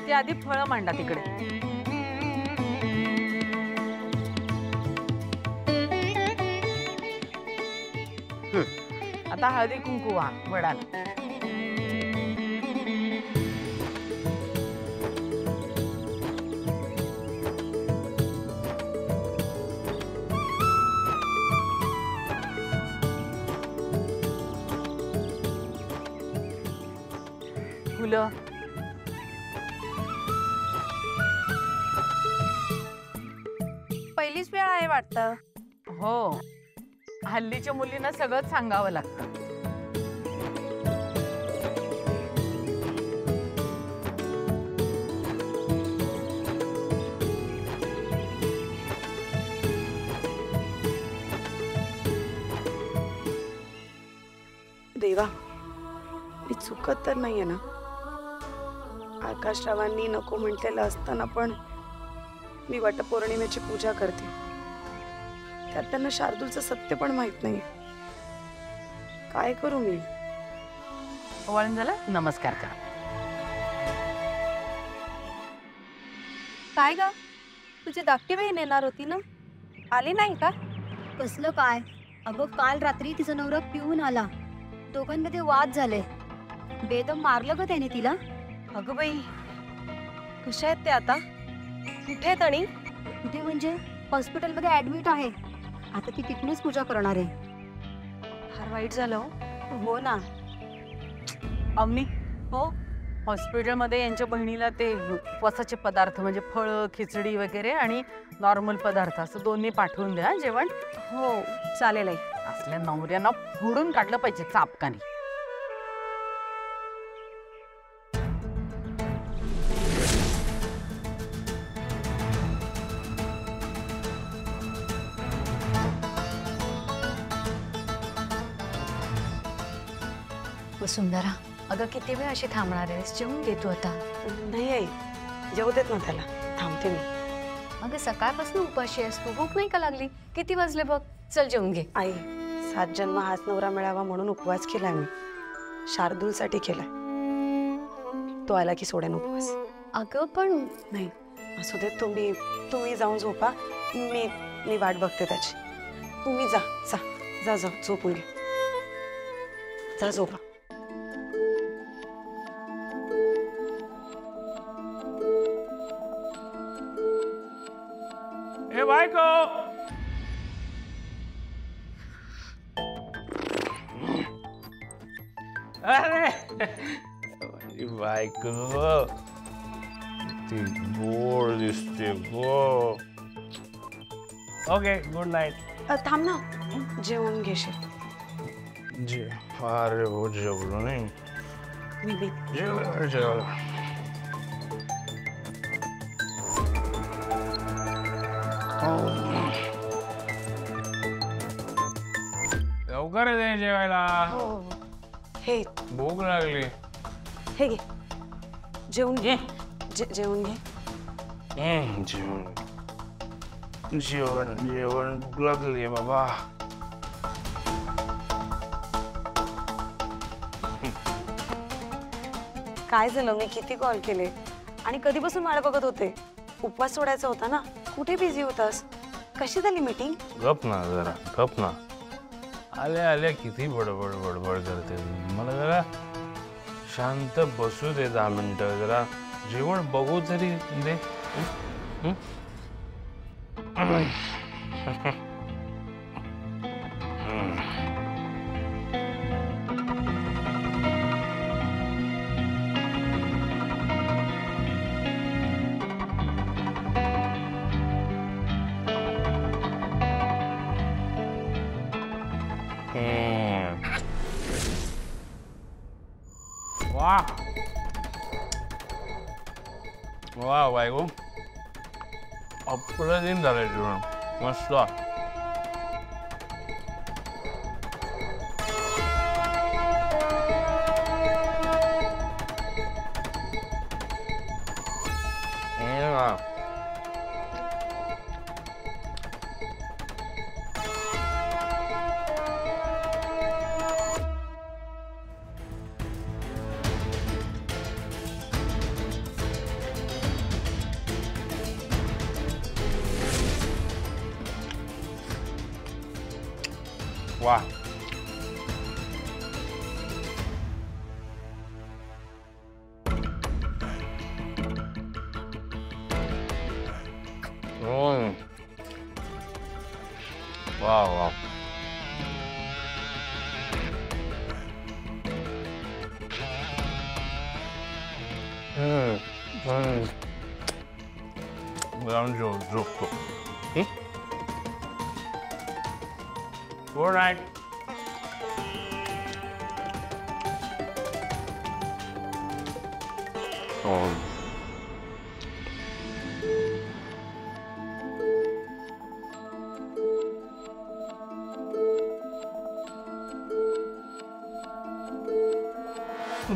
ती आधी फळं मांडा तिकडे. आता हळदी कुंकू वा वडाला. फुलं. पहिलीच वेळ आहे वाटतं. हो, हल्लीच्या मुलींना सगळंच सांगावं लागतं. देवा, मी चुकत तर नाहीये ना? आकाशरावांनी नको म्हटलेलं असताना पण मी वटपौर्णिमेची पूजा करते. त्यात त्यांना शार्दूलचं सत्य पण माहित नाही. काय करू मी? वळण झालं, नमस्कार करा. काय ग, तुझी धाकटी बहीण येणार होती ना, आली नाही का? कसलं काय? अगं काल रात्री तिचा नवरा पिऊन आला, दोघांमध्ये वाद झाले, बेदम मारलं ग त्याने तिला. अगं बाई, कशा आहेत ते आता? कुठे आहेत? आणि कुठे म्हणजे हॉस्पिटलमध्ये ऍडमिट आहे. आता ती तिथूनच पूजा करणार आहे. फार वाईट झालं. हो ना. अम्मी, हो, हॉस्पिटलमध्ये यांच्या बहिणीला ते उपवासाचे पदार्थ म्हणजे फळं, खिचडी वगैरे आणि नॉर्मल पदार्थ असं दोन्ही पाठवून द्या जेवण. हो चालेल. असल्या नवऱ्यांना फोडून काढलं पाहिजे चापकानी. वसुंधरा, अगं किती वेळ अशी थांबणार आहेस? जेवून घे तू आता. नाही आई, जेवू देत ना त्याला. थांबते मी. अगं सकाळपासून उपाशी आहेस तू, भूक नाही का लागली? किती वाजले बघ. चल जेवून घे. आई, 7 जन्म हाच नवरा मिळावा म्हणून उपवास केलाय मी. शार्दूलसाठी केलाय. तो आला की सोडेन उपवास. अगं पण नाही, असू देत. तुम्ही जाऊन झोपा. मी वाट बघते त्याची. तुम्ही जा जा जा जा झोपून घे. जा झोपा. ए बायको, अरे बायको, ती गोड दिसते गो. Okay, good night. थांब ना, जेवून घेशील. अरे हो, जेवलो नाही मी. जेवलो. लवकर दे जेवायला. हे भूक लागली. हे घे, जेवून घे. जेवून घे. जेवण भूक लागली बाबा. काय झालं? मी किती कॉल केले आणि कधीपासून वाट बघत होते. उपवास सोडायचा होता ना, कुठे बिझी होतास? कशी झाली मीटिंग? गप ना जरा, गप ना. आल्या आल्या किती बडबड बडबड करते. मला जरा शांत बसू दे 10 मिनिटं. जरा जेवण बघू तरी दे. वाह वाह बायको, अप्रतिम झालंय जेवण. मस्त. वा. वा वा. जाऊन झोपतो. Good night.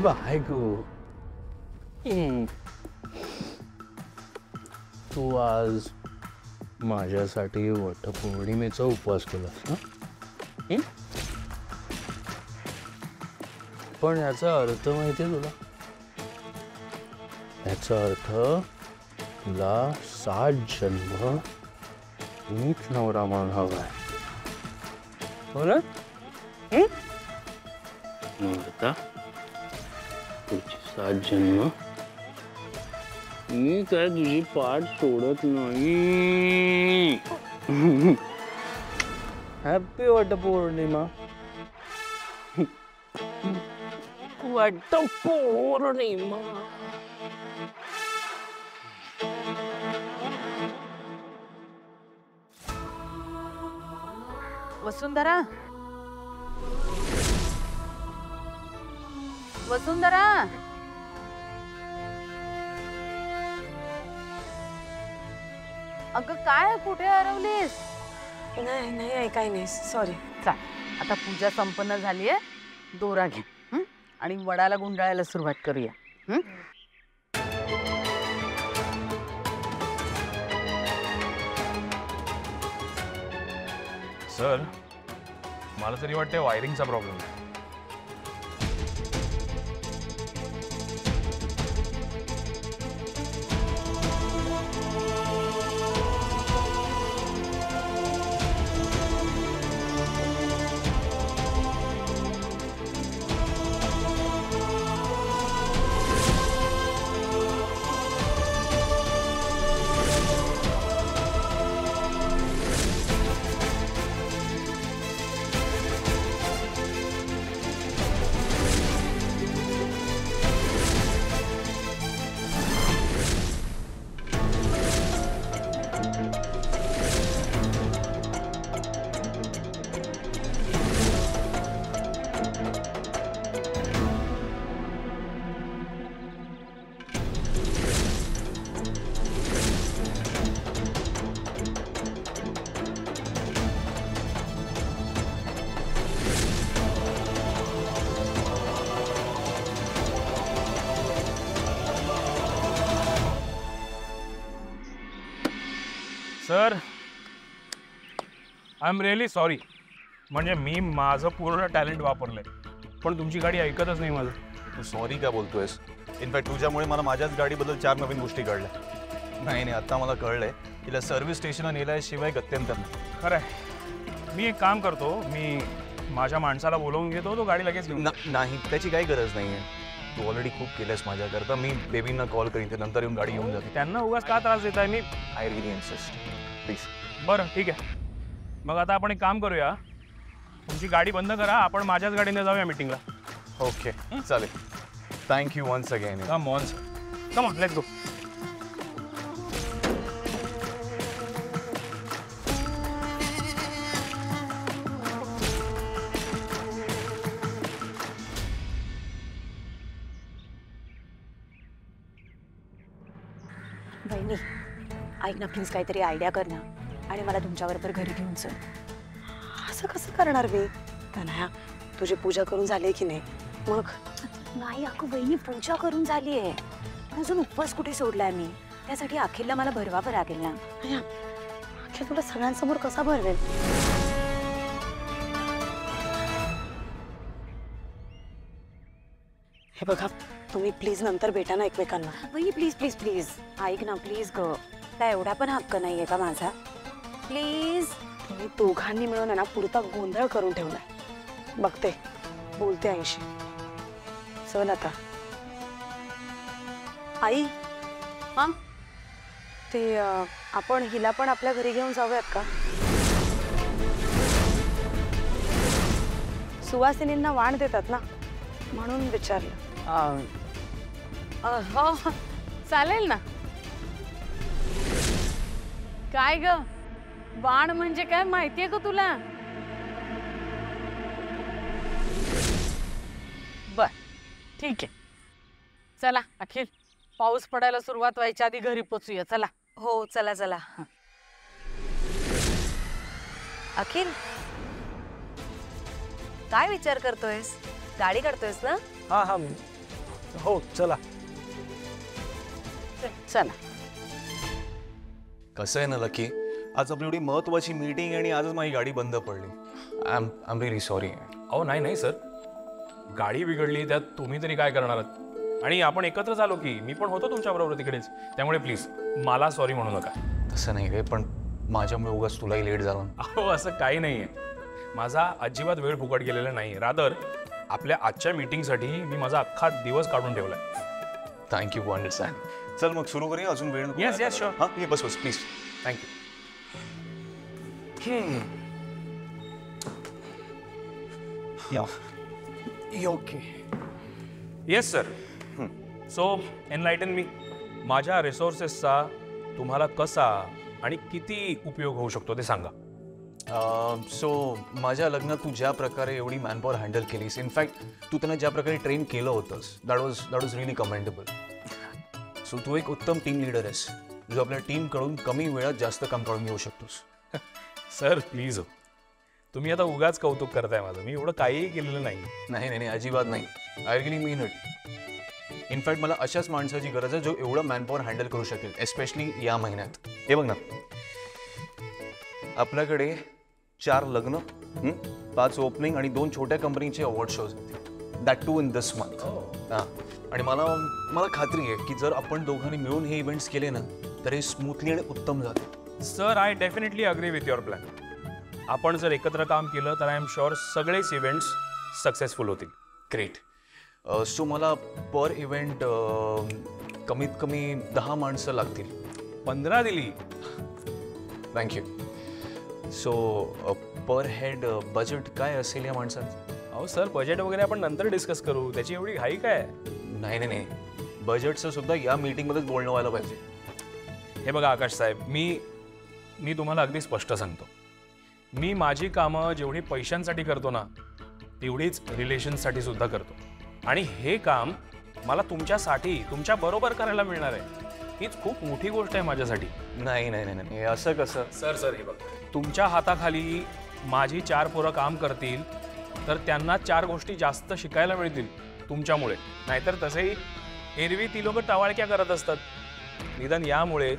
बायको, तू आज माझ्यासाठी वटपौर्णिमेचा उपवास केलास ना? पण याचा अर्थ माहितीये तुला? याचा अर्थ तुला 7 जन्म मीच नवरा म्हणून हवाय. हो ना? आता पुढचे 7 जन्म मी काय तुझी पाठ सोडत नाही. हॅपी वटपौर्णिमा. वटपौर्णिमा. वसुंधरा, वसुंधरा, अगं काय कुठे हरवलीस? नाही नाही आई, काही नाही, सॉरी. चाल, आता पूजा संपन्न झालीये. दोरा घे आणि वडाला गुंडाळायला सुरुवात करूया. सर, मला तरी वाटते वायरिंगचा प्रॉब्लेम आहे. Sir, I am really sorry. म्हणजे मी माझं पूर्ण टॅलेंट वापरलंय, पण तुमची गाडी ऐकतच नाही माझं. तू सॉरी का बोलतोयस? इनफॅक्ट तुझ्यामुळे मला माझ्याच गाडीबद्दल 4 नवीन गोष्टी कळल्या. नाही नाही, आता मला कळलंय तिला सर्व्हिस स्टेशनला नेल्याशिवाय गत्यंतर नाही. खरं आहे. मी एक काम करतो, मी माझ्या माणसाला बोलवून घेतो, तो गाडी लगेच घेऊन. नाही, त्याची काही गरज नाही आहे. तू ऑलरेडी खूप केलंस माझ्याकरता. मी बेबींना कॉल करीन, ते नंतर येऊन गाडी घेऊन जाते. त्यांना उगाच का त्रास देताय? मी आय रिअली इन्सिस्ट, प्लीज. बरं ठीक आहे. मग आता आपण एक काम करूया, तुमची गाडी बंद करा, आपण माझ्याच गाडीने जाऊया मीटिंगला. ओके, चालेल. Thank you once again. Come on, come on, let's go. बहिणी, ऐक ना प्लीज, काहीतरी आयडिया कर ना आणि मला तुमच्याबरोबर घरी घेऊन चल. असं कसं करणार मी? तनया, तुझी पूजा करून झाली की नाही? मग नाही अगं वहिनी, पूजा करून झाली आहे, अजून उपवास कुठे सोडलाय मी. त्यासाठी अखिलला मला भरवावं लागेल ना. अखिल तुला सगळ्यांसमोर कसा भरवेल? हे बघा, तुम्ही प्लीज नंतर भेटा ना एकमेकांना. वहिनी प्लीज प्लीज प्लीज ऐक ना प्लीज ग. काय एवढा पण हक्क नाहीये का माझा? प्लीज तुम्ही दोघांनी मिळून आहे ना पुरता गोंधळ करून ठेवलाय. बघते, बोलते आईशी. चल आता. आई, हा? ते आपण हिला पण आपल्या घरी घेऊन जाऊयात का? सुवासिनींना वाण देतात ना, म्हणून विचारलं. हो चालेल ना. काय ग, बाण म्हणजे काय माहितीये का तुला? बर ठीक आहे. चला अखिल, पाऊस पडायला सुरुवात व्हायच्या आधी घरी पोचूया. चला. हो चला चला. अखिल, काय विचार करतोयस? गाडी काढतोयस ना? हा हा हो चला. चला. कसं आहे ना लकी, आज आपली एवढी महत्वाची मीटिंग आणि आजच माझी गाडी बंद पडली. I am really sorry. अहो नाही नाही सर, गाडी बिघडली त्यात तुम्ही तरी काय करणार आहात? आणि आपण एकत्रच आलो की, मी पण होतो तुमच्याबरोबर तिकडेच. त्यामुळे प्लीज मला सॉरी म्हणू नका. तसं नाही रे, पण माझ्यामुळे उगाच तुलाही लेट झालं. अहो असं काही नाही आहे. माझा अजिबात वेळ फुकट गेलेला नाही. रादर आपल्या आजच्या मीटिंगसाठी मी माझा अख्खा दिवस काढून ठेवला आहे. Thank you for understanding. चल मग सुरू करूया, अजून वेळ नको. Yes, yes, sure. हां ये बस बस please. Thank you. Okay. Yes sir. So enlighten me. माझ्या रिसोर्सेसचा तुम्हाला कसा आणि किती उपयोग होऊ शकतो ते सांगा. सो माझ्या लग्नात तू ज्या प्रकारे एवढी मॅनपॉवर हँडल केलीस, इनफॅक्ट तू त्यांना ज्या प्रकारे ट्रेन केलं होतंस, that was really commendable. So तू एक उत्तम टीम लीडर आहेस, जो आपल्या टीमकडून कमी वेळात जास्त काम काढून घेऊ शकतोस. सर प्लीज हो, तुम्ही आता उगाच कौतुक करताय माझं. मी एवढं काहीही केलेलं नाही. नाही नाही नाही, अजिबात नाही. I really mean it. In fact मला अशाच माणसाची गरज आहे जो एवढं मॅनपॉवर हँडल करू शकेल, एस्पेशली या महिन्यात. हे बघ ना, आपल्याकडे 4 लग्न, 5 ओपनिंग आणि 2 छोट्या कंपनीचे अवॉर्ड शोज होते, that too in this month. हां, आणि मला खात्री आहे की जर आपण दोघांनी मिळून हे इव्हेंट्स केले ना, तर हे स्मूथली आणि उत्तम झाले. Sir I definitely agree with your plan. आपण जर एकत्र काम केलं तर आय एम शुअर सगळेच इव्हेंट्स सक्सेसफुल होतील. ग्रेट. सो मला पर इव्हेंट कमीत कमी 10 माणसं लागतील. 15 दिली. थँक्यू. सो पर हेड बजेट काय असेल या माणसाचं? अहो सर, बजेट वगैरे आपण नंतर डिस्कस करू. त्याची एवढी घाई काय? नाही नाही नाही, बजेटचं सुद्धा या मीटिंगमध्येच बोलणं व्हायला पाहिजे. हे बघा आकाश साहेब, मी तुम्हाला अगदी स्पष्ट सांगतो. मी माझी कामं जेवढी पैशांसाठी करतो ना, तेवढीच रिलेशन्ससाठी सुद्धा करतो. आणि हे काम मला तुमच्यासाठी, तुमच्या बरोबर करायला मिळणार आहे. हीच खूप मोठी गोष्ट आहे माझ्यासाठी. नाही नाही नाही नाही, असं कसं? सर हे बघा, तुमच्या हाताखाली माझी 4 पोरं काम करतील तर त्यांना 4 गोष्टी जास्त शिकायला मिळतील तुमच्यामुळे. नाहीतर तसेही एरवी ती लोक टावाळक्या करत असतात. निदान यामुळे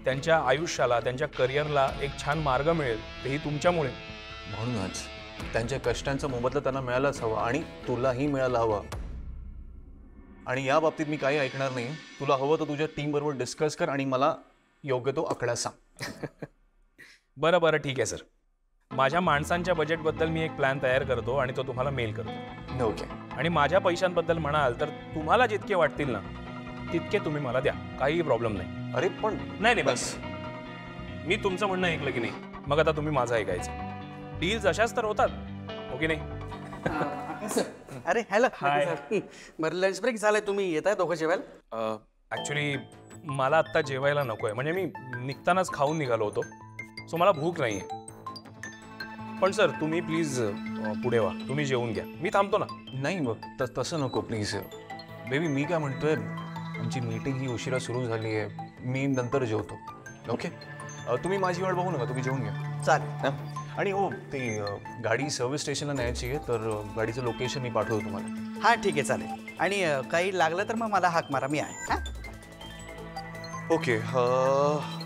त्यांच्या आयुष्याला, त्यांच्या करिअरला एक छान मार्ग मिळेल, तेही तुमच्यामुळे. म्हणूनच त्यांच्या कष्टांचा मोबदला त्यांना मिळालाच हवा आणि तुलाही मिळाला हवा. आणि या बाबतीत मी काही ऐकणार नाही. तुला हवं तर तुझ्या टीमबरोबर डिस्कस कर आणि मला योग्य तो आकडा सांग. बरं ठीक आहे सर. माझ्या माणसांच्या बजेटबद्दल मी एक प्लॅन तयार करतो आणि तो तुम्हाला मेल करतो. ओके. आणि माझ्या पैशांबद्दल म्हणाल तर तुम्हाला जितके वाटतील ना, तितके तुम्ही मला द्या. काही प्रॉब्लेम नाही. अरे पण नाही बस, मी तुमचं म्हणणं ऐकलं की नाही, मग आता तुम्ही माझं ऐकायचं. डील्स अशाच तर होतात, हो की नाही? अरे हॅलो. हाय. बरं लंच ब्रेक झालाय, तुम्ही येताय दोघं जेवायला? ॲक्च्युली मला आत्ता जेवायला नको आहे. म्हणजे मी निघतानाच खाऊन निघालो होतो, सो मला भूक नाही आहे. पण सर तुम्ही प्लीज पुढे व्हा, तुम्ही जेवून घ्या, मी थांबतो ना. नाही मग तसं नको प्लीज. बेबी मी काय म्हणतोय, आमची मीटिंग ही उशिरा सुरू झाली आहे, मी नंतर जेवतो. ओके, तुम्ही माझी वाट बघू नका, तुम्ही जेवून घ्या. चालेल. आणि हो, ते गाडी सर्व्हिस स्टेशनला न्यायची आहे, तर गाडीचं लोकेशन मी पाठवतो तुम्हाला. हां ठीक आहे चालेल. आणि काही लागलं तर मग मला हाक मारा, मी आहे. हां ओके.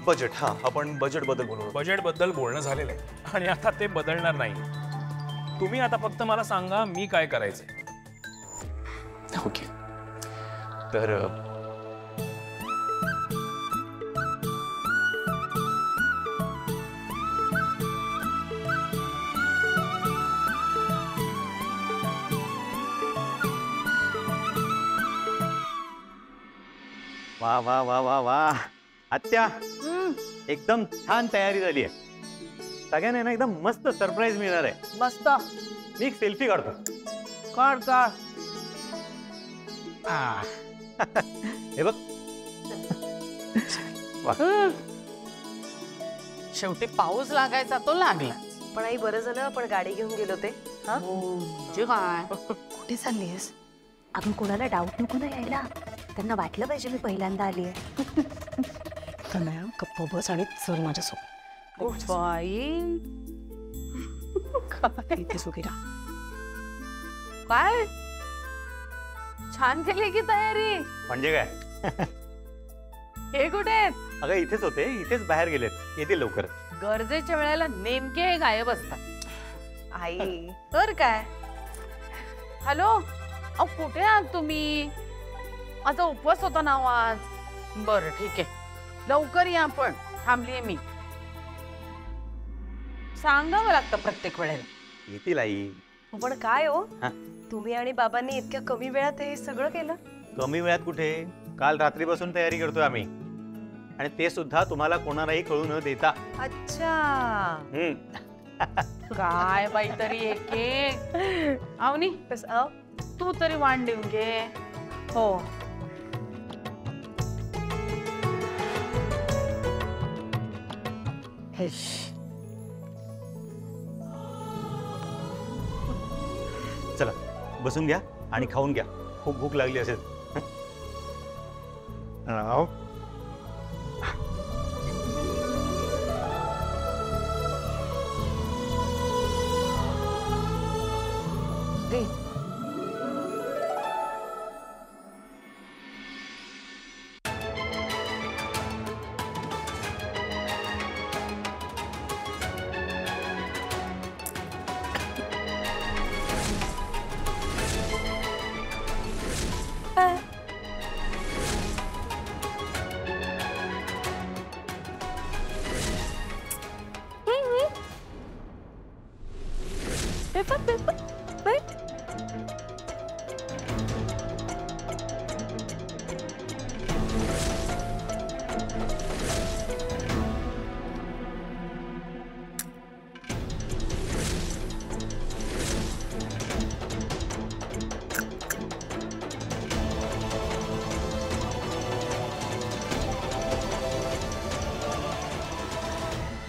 बजेट, हां आपण बजेटबद्दल बोलू. बजेटबद्दल बोलणं झालेलं आहे आणि आता ते बदलणार नाही. तुम्ही आता फक्त मला सांगा मी काय करायचंय. ओके. तर वा वा वा वा वा आत्या एकदम छान तयारी झाली आहे. सगळ्यांना ना एकदम मस्त सरप्राईज मिळणार आहे. मस्त. मी एक सेल्फी काढतो. काढ काढ. हे बघ. शेवटी पाऊस लागायचा तो लागला. पण आई बरं झालं आपण गाडी घेऊन गेलो ते. हा म्हणजे काय? कुठे चाललीस? अगं कोणाला डाऊट नको ना यायला. त्यांना वाटलं पाहिजे मी पहिल्यांदा आली आहे. गप्प बस आणि चल माझ्यासोबत. बाई इथे सुखी राहा. काय छान केली की तयारी. म्हणजे काय? हे कुठे आहेत? अगं इथेच होते, इथेच बाहेर गेलेत, येतील लवकर. गरजेच्या वेळेला नेमके हे गायब असतात. आई तर काय. हॅलो, अहो कुठे आहात तुम्ही? माझा उपवास होता ना आज. बरं ठीक आहे, लवकर या. पण थांबलीये मी. सांगावं लागतं प्रत्येक वेळेला. येतील आई. पण काय हो हा? तुम्ही आणि बाबांनी इतक्या कमी वेळात हे सगळं केलं. कमी वेळात कुठे, काल रात्रीपासून तयारी करतोय आम्ही, आणि ते सुद्धा तुम्हाला कोणालाही कळू न देता. अच्छा. काय बाई तरी एक एक. आवनी तू तरी वाण देऊन घे. हो. चला बसून घ्या आणि खाऊन घ्या, खूप भूक लागली असेल. राव.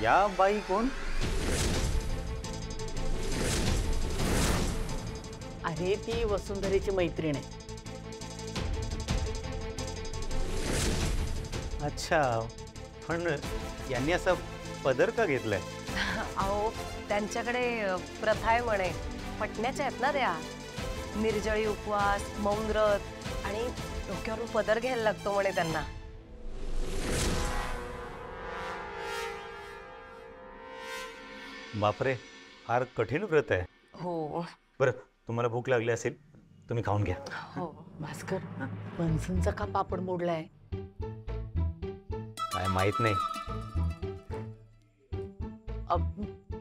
या बाई कोण? अरे ती वसुंधरेची मैत्रीण आहे. अच्छा, पण यांनी असा पदर का घेतलाय? अहो त्यांच्याकडे प्रथा आहे म्हणे, पटण्याच्या आहेत ना त्या. निर्जळी उपवास, मौनव्रत आणि डोक्यावरून पदर घ्यायला लागतो म्हणे त्यांना. बापरे, फार कठीण व्रत आहे. हो बरं, तुम्हाला भूक लागली असेल, तुम्ही खाऊन घ्या. हो. भास्कर, बनसनचा का पापड मोडलाय? काय माहित नाही.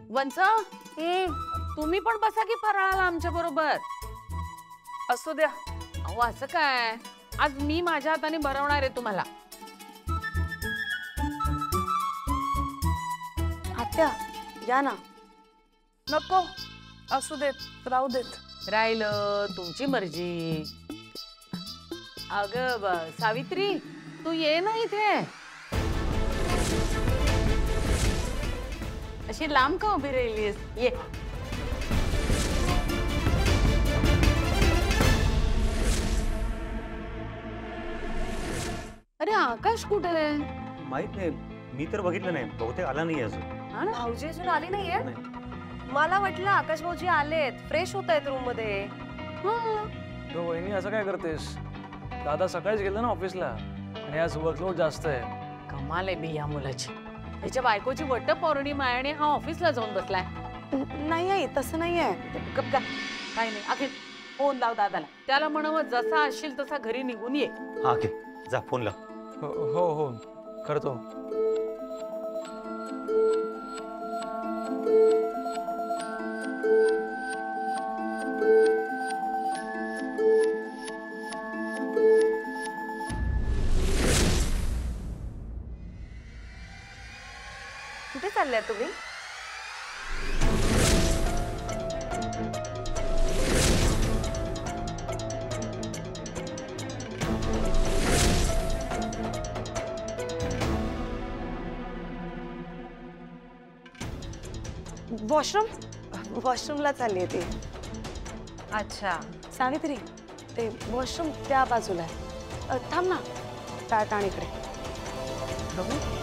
वंसा, तुम्ही पण बसा की फराळाला आमच्या बरोबर. असू द्या. अहो असं काय, आज मी माझ्या हाताने भरवणार आहे तुम्हाला. आत्या या ना. नको, असू देत, राहू देत. राहिलं तुमची मर्जी. अगं सावित्री, तू ये ना इथे. अशी लांब का उभी राहिलीस? ये. अरे आकाश कुठे आहे? माहित नाही, मी तर बघितलं नाही, बहुतेक आला नाही अजून. हा ना? भाऊजी अजून आले नाहीये. मला वाटलं आकाश भाऊजी आलेत, फ्रेश होत आहेत रूम मध्ये. वहिनी असं काय करतेस? दादा सकाळीच गेला ना ऑफिसला आणि आज वर्कलोड जास्त आहे. कमाल आहे बी या मुलाची. त्याच्या बायकोची वट पौर्णिमा आहे आणि हा ऑफिसला जाऊन बसलाय. नाही आई, तसं नाहीये. गप काय नाही. अखेर फोन लाव दादाला, त्याला म्हणावं जसा असशील तसा घरी निघून ये. हा घे, जा फोन लाव. हो हो करतो. चालल्या तुम्ही? वॉशरूमला चालली ती. अच्छा. सावित्री, ते वॉशरूम त्या बाजूला आहे. थांब ना, ताट आणि इकडे बघू.